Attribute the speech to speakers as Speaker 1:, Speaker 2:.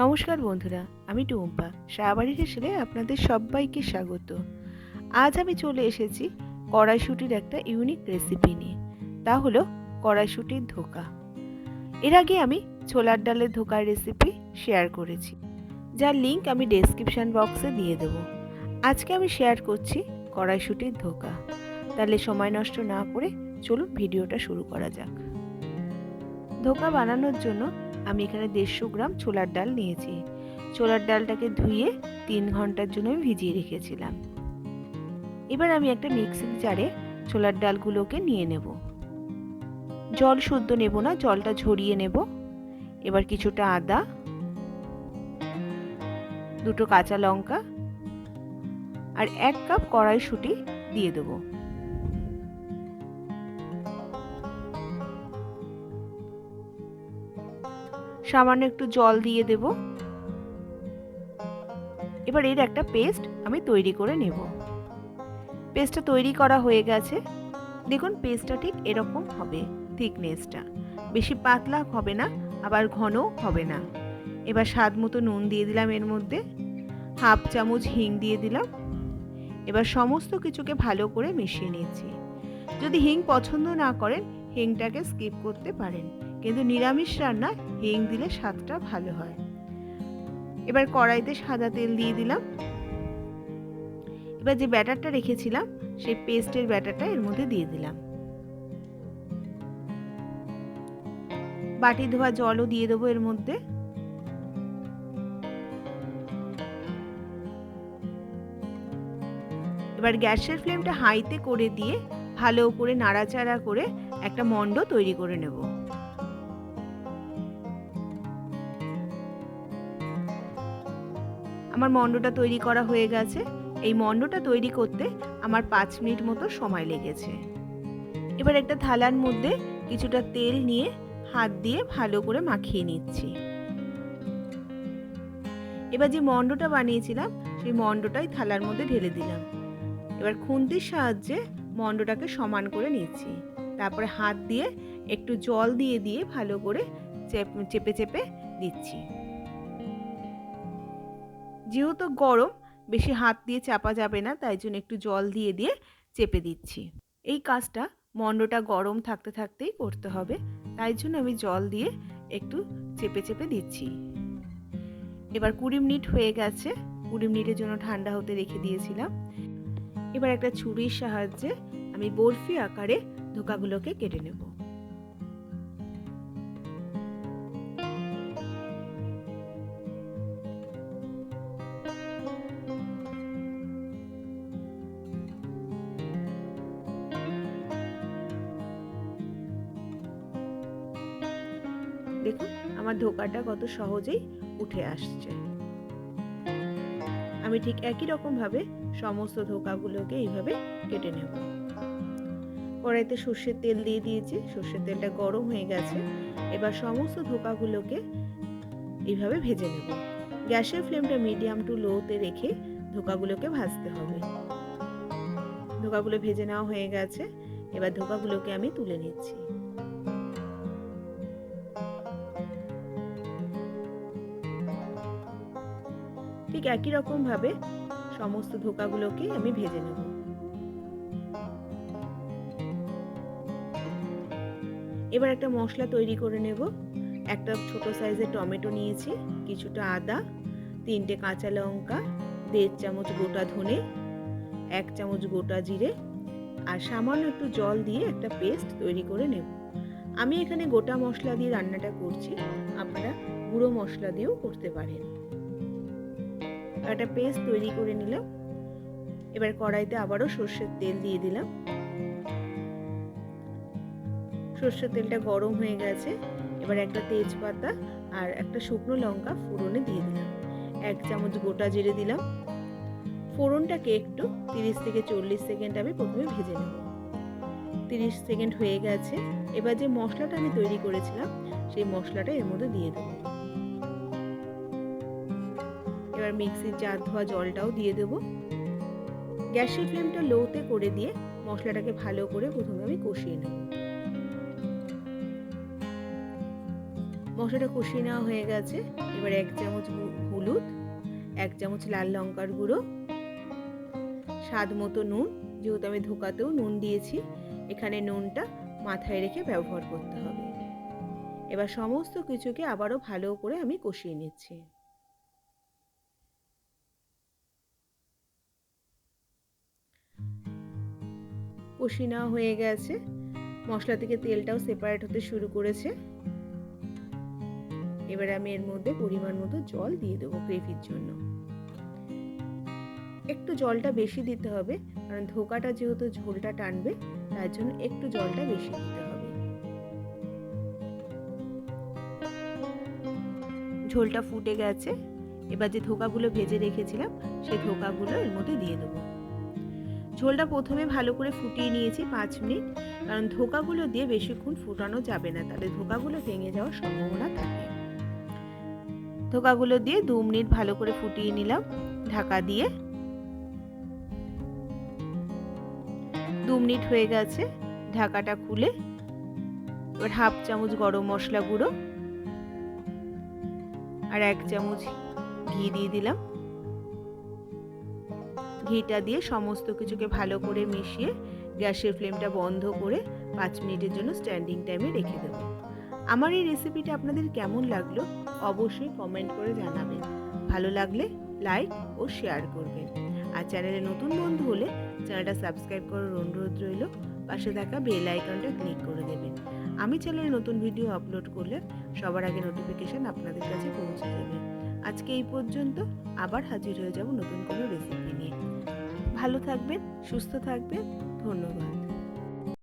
Speaker 1: নমস্কার বন্ধুরা, আমি টুম্পা। সাহাবাড়ির হেসেলে আপনাদের সবাইকে স্বাগত। আজ আমি চলে এসেছি কড়াইশুঁটির একটা ইউনিক রেসিপি নিয়ে। তা হলো কড়াইশুঁটির ধোকা। এর আগে আমি ছোলার ডালের ধোকার রেসিপি শেয়ার করেছি, যার লিঙ্ক আমি ডেসক্রিপশন বক্সে দিয়ে দেব। আজকে আমি শেয়ার করছি কড়াইশুঁটির ধোকা। তাহলে সময় নষ্ট না করে চলুন ভিডিওটা শুরু করা যাক। ধোকা বানানোর জন্য আমি এখানে 150 গ্রাম ছোলার ডাল নিয়েছি। ছোলার ডালটাকে ধুয়ে 3 ঘন্টার জন্য ভিজিয়ে রেখেছিলাম। এবার আমি একটা মিক্সিং জারে ছোলার ডালগুলোকে নিয়ে নেব। জল শুদ্ধ নেব না, জলটা ঝরিয়ে নেব। এবার কিছুটা আদা, 2টো কাঁচা লঙ্কা আর 1 কাপ কড়াইশুঁটি দিয়ে দেবো। সামান্য একটু জল দিয়ে দেব। এবার এর একটা পেস্ট আমি তৈরি করে নেব। পেস্টটা তৈরি করা হয়ে গেছে। দেখুন পেস্টটা ঠিক এরকম হবে, থিকনেসটা বেশি পাতলা হবে না, আবার ঘনও হবে না। এবার স্বাদ মতো নুন দিয়ে দিলাম, এর মধ্যে 1/2 চামচ হিং দিয়ে দিলাম। এবার সমস্ত কিছুকে ভালো করে মিশিয়ে নিচ্ছি। যদি হিং পছন্দ না করেন হিংটাকে স্কিপ করতে পারেন, কিন্তু নিরামিষ রান্না হিং দিলে স্বাদটা ভালো হয়। এবার কড়াইতে সাদা তেল দিয়ে দিলাম। এবার যে ব্যাটারটা রেখেছিলাম সেই পেস্টের ব্যাটারটা এর মধ্যে দিয়ে দিলাম। বাটি ধোয়া জলও দিয়ে দেবো এর মধ্যে। এবার গ্যাসের ফ্লেমটা হাইতে করে দিয়ে ভালো করে নাড়াচাড়া করে একটা মণ্ড তৈরি করে নেব। আমার মণ্ডটা তৈরি করা হয়ে গেছে। এই মণ্ডটা তৈরি করতে আমার 5 মিনিট মতো সময় লেগেছে। এবার একটা থালার মধ্যে কিছুটা তেল নিয়ে হাত দিয়ে ভালো করে মাখিয়ে নিচ্ছি। এবার যে মণ্ডটা বানিয়েছিলাম সেই মণ্ডটাই থালার মধ্যে ঢেলে দিলাম। এবার খুন্তির সাহায্যে মণ্ডটাকে সমান করে নিচ্ছি। তারপরে হাত দিয়ে একটু জল দিয়ে দিয়ে ভালো করে চেপে চেপে দিচ্ছি। যেহেতু গরম, বেশি হাত দিয়ে চাপা যাবে না, তাই জন্য একটু জল দিয়ে দিয়ে চেপে দিচ্ছি। এই কাজটা মণ্ডটা গরম থাকতে থাকতেই করতে হবে, তাই জন্য আমি জল দিয়ে একটু চেপে চেপে দিচ্ছি। এবার 20 মিনিট হয়ে গেছে। 20 মিনিটের জন্য ঠান্ডা হতে রেখে দিয়েছিলাম। এবার একটা ছুরির সাহায্যে আমি বরফি আকারে ধোকাগুলোকে কেটে নেব। দেখুন আমার ধোকাটা কত সহজেই উঠে আসছে। আমি ঠিক একই রকম ভাবে সমস্ত ধোকাগুলোকে এইভাবে কেটে নেব। কড়াইতে সর্ষের তেল দিয়ে দিয়েছি, সর্ষের তেলটা গরম হয়ে গেছে। এবার সমস্ত ধোকাগুলোকে এইভাবে ভেজে নেব। গ্যাসের ফ্লেমটা মিডিয়াম টু লোতে রেখে ধোকাগুলোকে ভাজতে হবে। ধোকাগুলো ভেজে নেওয়া হয়ে গেছে। এবার ধোকাগুলোকে আমি তুলে নিচ্ছি। ঠিক একই রকম ভাবে সমস্ত ধোকাগুলোকে আমি ভেজে নেব। এবার একটা মশলা তৈরি করে নেব। একটা ছোট সাইজের টমেটো নিয়েছি, কিছুটা আদা, 3টে কাঁচা লঙ্কা, 1.5 চামচ গোটা ধনে, 1 চামচ গোটা জিরে আর সামান্য একটু জল দিয়ে একটা পেস্ট তৈরি করে নেব। আমি এখানে গোটা মশলা দিয়ে রান্নাটা করছি, আপনারা গুঁড়ো মশলা দিয়েও করতে পারেন। একটা পেস্ট তৈরি করে নিলাম। এবার কড়াইতে আবারও সর্ষের তেল দিয়ে দিলাম। সর্ষের তেলটা গরম হয়ে গেছে। এবার একটা তেজপাতা আর একটা শুকনো লঙ্কা ফোড়নে দিয়ে দিলাম। 1 চামচ গোটা জিরে দিলাম। ফোড়নটাকে একটু 30 থেকে 40 সেকেন্ড আমি প্রথমে ভেজে নেব। 30 সেকেন্ড হয়ে গেছে। এবার যে মশলাটা আমি তৈরি করেছিলাম সেই মশলাটা এর মধ্যে দিয়ে দেব। এবার মিক্সির জার ধোয়া জলটাও দিয়ে দেব। গ্যাসের ফ্লেমটা লোতে করে দিয়ে মশলাটাকে ভালো করে প্রথমে আমি কষিয়ে নেব। মশলাটা কষিয়ে নেওয়া হয়ে গেছে। এবার 1 চামচ হলুদ, 1 চামচ লাল লঙ্কার গুঁড়ো, স্বাদ মতো নুন। যেহেতু আমি ধোকাতেও নুন দিয়েছি, এখানে নুনটা মাথায় রেখে ব্যবহার করতে হবে। এবার সমস্ত কিছুকে আবারও ভালো করে আমি কষিয়ে নিচ্ছি। কষিয়ে নেওয়া হয়ে গেছে, মশলা থেকে তেলটাও সেপারেট হতে শুরু করেছে। এবার আমি এর মধ্যে পরিমাণ মতো জল দিয়ে দেবো গ্রেভির জন্য। একটু জলটা বেশি দিতে হবে, কারণ ধোকাটা যেহেতু ঝোলটা টানবে, তার জন্য একটু জলটা বেশি দিতে হবে। ঝোলটা ফুটে গেছে, এবার যে ধোকাগুলো ভেজে রেখেছিলাম সেই ধোকাগুলো এর মধ্যে দিয়ে দেবো। ঝোলটা প্রথমে ভালো করে ফুটিয়ে নিয়েছি 5 মিনিট, কারণ ধোকাগুলো দিয়ে বেশিক্ষণ ফুটানো যাবে না, তাহলে ধোকাগুলো ভেঙে যাওয়ার সম্ভাবনা থাকে। ধোকাগুলো দিয়ে 2 মিনিট ভালো করে ফুটিয়ে নিলাম ঢাকা দিয়ে। 2 মিনিট হয়ে গেছে, ঢাকাটা খুলে এবার 1/2 চামচ গরম মশলা গুঁড়ো আর 1 চামচ ঘি দিয়ে দিলাম। ঘিটা দিয়ে সমস্ত কিছুকে ভালো করে মিশিয়ে গ্যাসের ফ্লেমটা বন্ধ করে 5 মিনিটের জন্য স্ট্যান্ডিং টাইমে রেখে দেবো। আমার এই রেসিপিটা আপনাদের কেমন লাগলো অবশ্যই কমেন্ট করে জানাবেন। ভালো লাগলে লাইক ও শেয়ার করবেন। আর চ্যানেলে নতুন বন্ধু হলে চ্যানেলটা সাবস্ক্রাইব করার অনুরোধ রইল। পাশে থাকা বেল আইকনটা ক্লিক করে দেবেন। আমি চ্যানেলে নতুন ভিডিও আপলোড করলে সবার আগে নোটিফিকেশন আপনাদের কাছে পৌঁছে যাবে। আজকে এই পর্যন্ত, আবার হাজির হয়ে যাব নতুন কোনো রেসিপি নিয়ে। ভালো থাকবেন, সুস্থ থাকবেন, ধন্যবাদ।